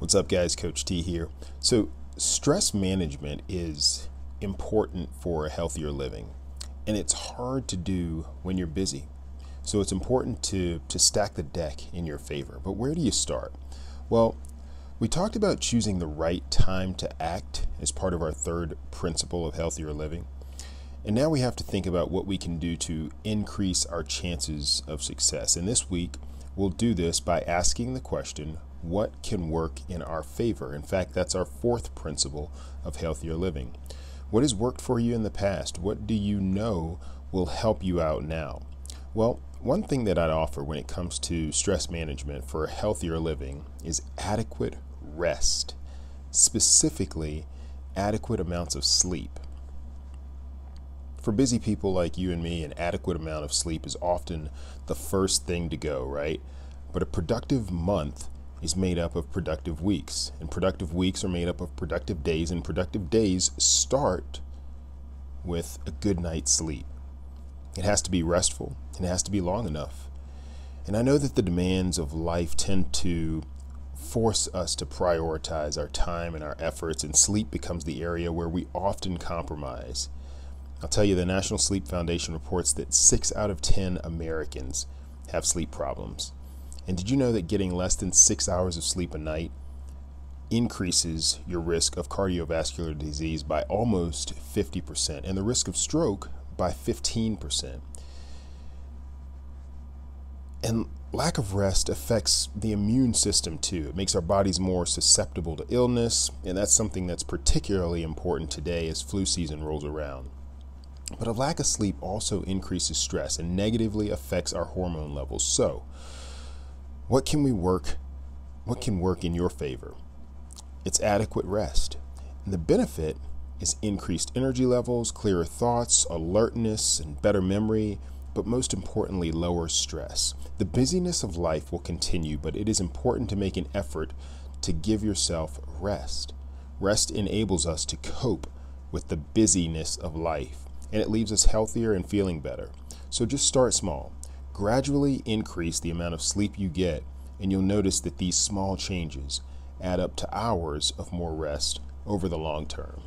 What's up, guys? Coach T here. So, stress management is important for a healthier living, and it's hard to do when you're busy. So, it's important to stack the deck in your favor. But where do you start? Well, we talked about choosing the right time to act as part of our third principle of healthier living. And now we have to think about what we can do to increase our chances of success. And this week, we'll do this by asking the question, what can work in our favor? In fact, that's our fourth principle of healthier living. What has worked for you in the past? What do you know will help you out now? Well, one thing that I'd offer when it comes to stress management for a healthier living is adequate rest, specifically adequate amounts of sleep. For busy people like you and me, an adequate amount of sleep is often the first thing to go, right? But a productive month is made up of productive weeks, and productive weeks are made up of productive days, and productive days start with a good night's sleep. It has to be restful, and it has to be long enough. And I know that the demands of life tend to force us to prioritize our time and our efforts, and sleep becomes the area where we often compromise. I'll tell you, the National Sleep Foundation reports that 6 out of 10 Americans have sleep problems. And did you know that getting less than 6 hours of sleep a night increases your risk of cardiovascular disease by almost 50% and the risk of stroke by 15%? And lack of rest affects the immune system too. It makes our bodies more susceptible to illness, and that's something that's particularly important today as flu season rolls around. But a lack of sleep also increases stress and negatively affects our hormone levels. So, what can work in your favor? It's adequate rest. And the benefit is increased energy levels, clearer thoughts, alertness, and better memory, but most importantly, lower stress. The busyness of life will continue, but it is important to make an effort to give yourself rest. Rest enables us to cope with the busyness of life, and it leaves us healthier and feeling better. So just start small. Gradually increase the amount of sleep you get, and you'll notice that these small changes add up to hours of more rest over the long term.